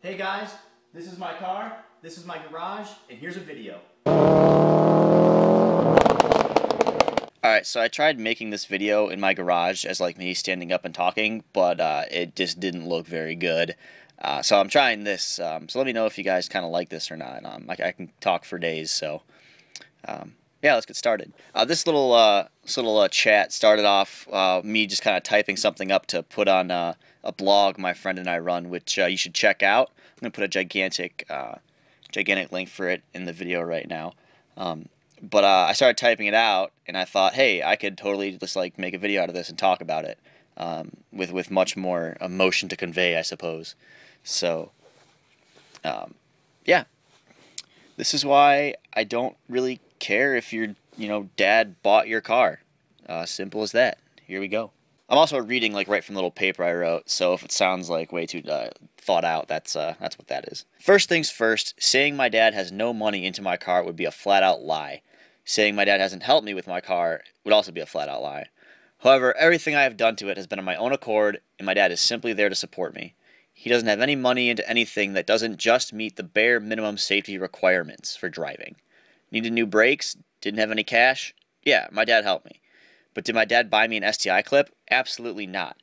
Hey guys, this is my car, this is my garage, and here's a video. Alright, so I tried making this video in my garage as like me standing up and talking, but it just didn't look very good. So I'm trying this, so let me know if you guys kind of like this or not. I can talk for days, so yeah, let's get started. This little chat started off me just kind of typing something up to put on a blog my friend and I run, which you should check out. I'm gonna put a gigantic link for it in the video right now. But I started typing it out, and I thought, hey, I could totally just like make a video out of this and talk about it with much more emotion to convey, I suppose. So, yeah, this is why I don't really care if your dad bought your car. Simple as that. Here we go. I'm also reading like right from the little paper I wrote, so if it sounds like way too thought out, that's what that is. First things first, saying my dad has no money into my car would be a flat out lie. Saying my dad hasn't helped me with my car would also be a flat out lie. However, everything I have done to it has been on my own accord, and my dad is simply there to support me. He doesn't have any money into anything that doesn't just meet the bare minimum safety requirements for driving. Needed new brakes? Didn't have any cash? Yeah, my dad helped me. But did my dad buy me an STI clip? Absolutely not.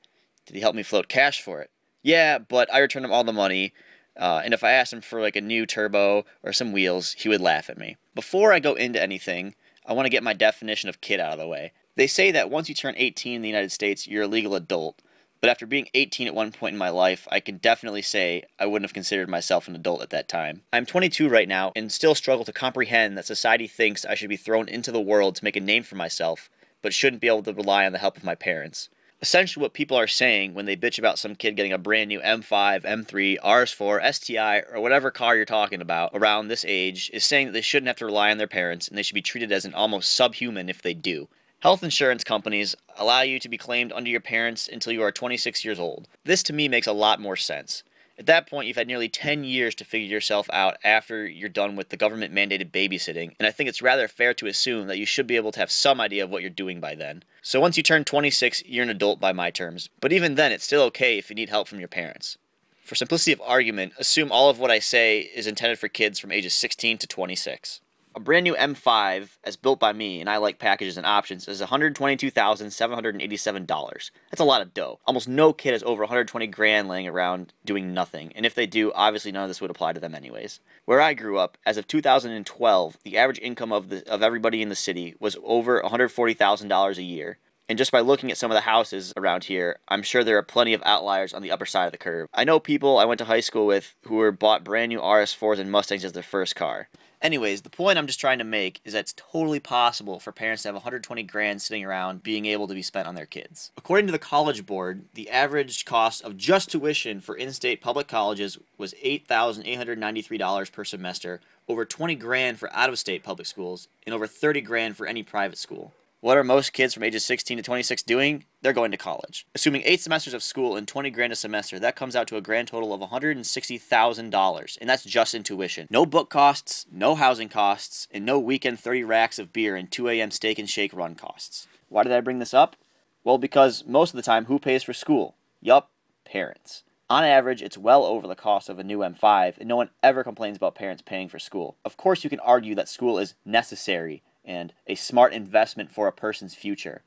Did he help me float cash for it? Yeah, but I returned him all the money, and if I asked him for like a new turbo or some wheels, he would laugh at me. Before I go into anything, I want to get my definition of kid out of the way. They say that once you turn 18 in the United States, you're a legal adult. But after being 18 at one point in my life, I can definitely say I wouldn't have considered myself an adult at that time. I'm 22 right now and still struggle to comprehend that society thinks I should be thrown into the world to make a name for myself, but shouldn't be able to rely on the help of my parents. Essentially what people are saying when they bitch about some kid getting a brand new M5, M3, RS4, STI, or whatever car you're talking about around this age is saying that they shouldn't have to rely on their parents and they should be treated as an almost subhuman if they do. Health insurance companies allow you to be claimed under your parents until you are 26 years old. This to me makes a lot more sense. At that point, you've had nearly 10 years to figure yourself out after you're done with the government-mandated babysitting, and I think it's rather fair to assume that you should be able to have some idea of what you're doing by then. So once you turn 26, you're an adult by my terms, but even then, it's still okay if you need help from your parents. For simplicity of argument, assume all of what I say is intended for kids from ages 16 to 26. A brand new M5, as built by me, and I like packages and options, is $122,787. That's a lot of dough. Almost no kid has over 120 grand laying around doing nothing, and if they do, obviously none of this would apply to them anyways. Where I grew up, as of 2012, the average income of everybody in the city was over $140,000 a year. And just by looking at some of the houses around here, I'm sure there are plenty of outliers on the upper side of the curve. I know people I went to high school with who were bought brand new RS4s and Mustangs as their first car. Anyways, the point I'm just trying to make is that it's totally possible for parents to have 120 grand sitting around being able to be spent on their kids. According to the College Board, the average cost of just tuition for in-state public colleges was $8,893 per semester, over 20 grand for out-of-state public schools, and over 30 grand for any private school. What are most kids from ages 16 to 26 doing? They're going to college. Assuming 8 semesters of school and 20 grand a semester, that comes out to a grand total of $160,000, and that's just in tuition. No book costs, no housing costs, and no weekend 30 racks of beer and 2 a.m. steak and shake run costs. Why did I bring this up? Well, because most of the time, who pays for school? Yup, parents. On average, it's well over the cost of a new M5, and no one ever complains about parents paying for school. Of course, you can argue that school is necessary and a smart investment for a person's future,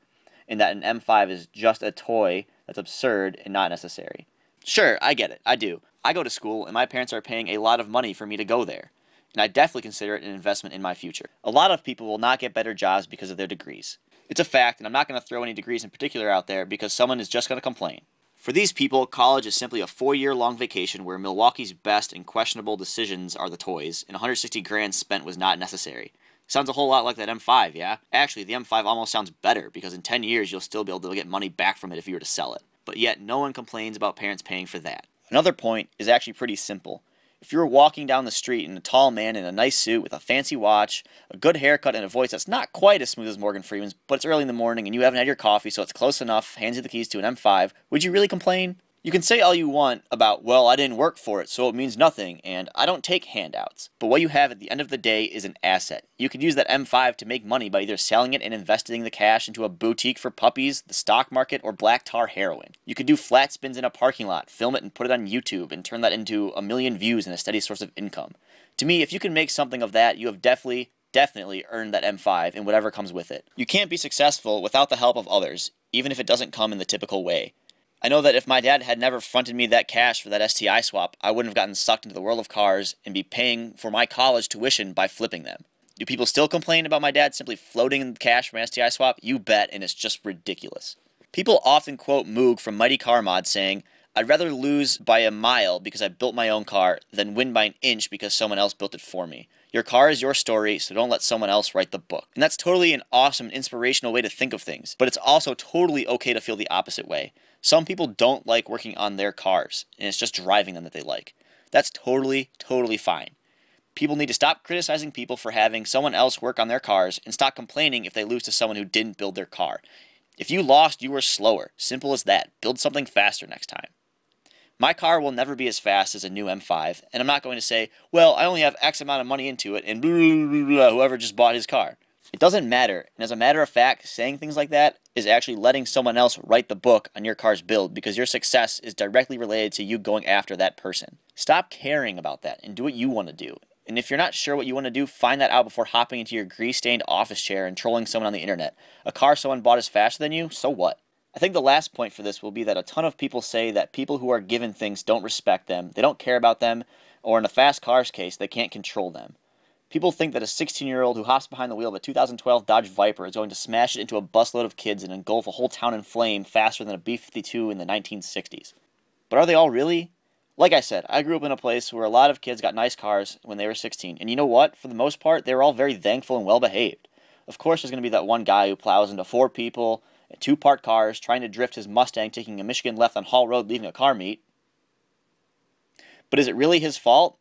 and that an M5 is just a toy that's absurd and not necessary. Sure, I get it, I do. I go to school, and my parents are paying a lot of money for me to go there, and I definitely consider it an investment in my future. A lot of people will not get better jobs because of their degrees. It's a fact, and I'm not going to throw any degrees in particular out there because someone is just going to complain. For these people, college is simply a 4-year-long vacation where Milwaukee's best and questionable decisions are the toys, and 160 grand spent was not necessary. Sounds a whole lot like that M5, yeah? Actually, the M5 almost sounds better because in 10 years you'll still be able to get money back from it if you were to sell it. But yet, no one complains about parents paying for that. Another point is actually pretty simple. If you were walking down the street and a tall man in a nice suit with a fancy watch, a good haircut, and a voice that's not quite as smooth as Morgan Freeman's, but it's early in the morning and you haven't had your coffee so it's close enough, hands you the keys to an M5, would you really complain? You can say all you want about, well, I didn't work for it, so it means nothing, and I don't take handouts. But what you have at the end of the day is an asset. You could use that M5 to make money by either selling it and investing the cash into a boutique for puppies, the stock market, or black tar heroin. You could do flat spins in a parking lot, film it and put it on YouTube, and turn that into 1 million views and a steady source of income. To me, if you can make something of that, you have definitely earned that M5 and whatever comes with it. You can't be successful without the help of others, even if it doesn't come in the typical way. I know that if my dad had never fronted me that cash for that STI swap, I wouldn't have gotten sucked into the world of cars and be paying for my college tuition by flipping them. Do people still complain about my dad simply floating cash from an STI swap? You bet, and it's just ridiculous. People often quote Moog from Mighty Car Mod saying, "I'd rather lose by a mile because I built my own car than win by an inch because someone else built it for me. Your car is your story, so don't let someone else write the book." And that's totally an awesome and inspirational way to think of things, but it's also totally okay to feel the opposite way. Some people don't like working on their cars, and it's just driving them that they like. That's totally fine. People need to stop criticizing people for having someone else work on their cars and stop complaining if they lose to someone who didn't build their car. If you lost, you were slower. Simple as that. Build something faster next time. My car will never be as fast as a new M5, and I'm not going to say, well, I only have X amount of money into it, and blah, blah, blah, whoever just bought his car. It doesn't matter, and as a matter of fact, saying things like that is actually letting someone else write the book on your car's build because your success is directly related to you going after that person. Stop caring about that and do what you want to do. And if you're not sure what you want to do, find that out before hopping into your grease-stained office chair and trolling someone on the internet. A car someone bought is faster than you, so what? I think the last point for this will be that a ton of people say that people who are given things don't respect them, they don't care about them, or in a fast car's case, they can't control them. People think that a 16-year-old who hops behind the wheel of a 2012 Dodge Viper is going to smash it into a busload of kids and engulf a whole town in flame faster than a B-52 in the 1960s. But are they all really? Like I said, I grew up in a place where a lot of kids got nice cars when they were 16, and you know what? For the most part, they were all very thankful and well-behaved. Of course, there's going to be that one guy who plows into 4 people, 2 parked cars, trying to drift his Mustang, taking a Michigan left on Hall Road, leaving a car meet. But is it really his fault?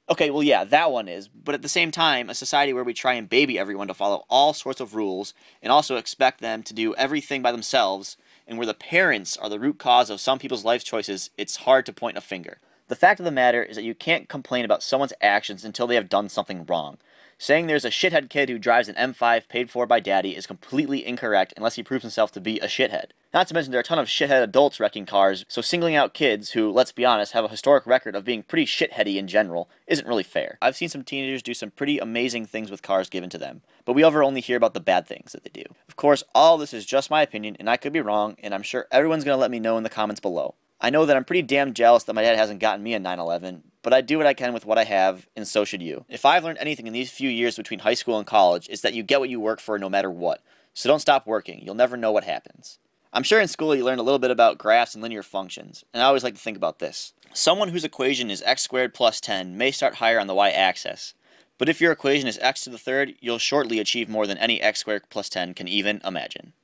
Okay, well, yeah, that one is. But at the same time, a society where we try and baby everyone to follow all sorts of rules and also expect them to do everything by themselves, and where the parents are the root cause of some people's life choices, it's hard to point a finger. The fact of the matter is that you can't complain about someone's actions until they have done something wrong. Saying there's a shithead kid who drives an M5 paid for by daddy is completely incorrect unless he proves himself to be a shithead. Not to mention there are a ton of shithead adults wrecking cars, so singling out kids who, let's be honest, have a historic record of being pretty shitheady in general isn't really fair. I've seen some teenagers do some pretty amazing things with cars given to them, but we ever only hear about the bad things that they do. Of course, all this is just my opinion, and I could be wrong, and I'm sure everyone's going to let me know in the comments below. I know that I'm pretty damn jealous that my dad hasn't gotten me a 911, but I do what I can with what I have, and so should you. If I've learned anything in these few years between high school and college, it's that you get what you work for no matter what. So don't stop working. You'll never know what happens. I'm sure in school you learned a little bit about graphs and linear functions, and I always like to think about this. Someone whose equation is x squared plus 10 may start higher on the y-axis, but if your equation is x to the third, you'll shortly achieve more than any x squared plus 10 can even imagine.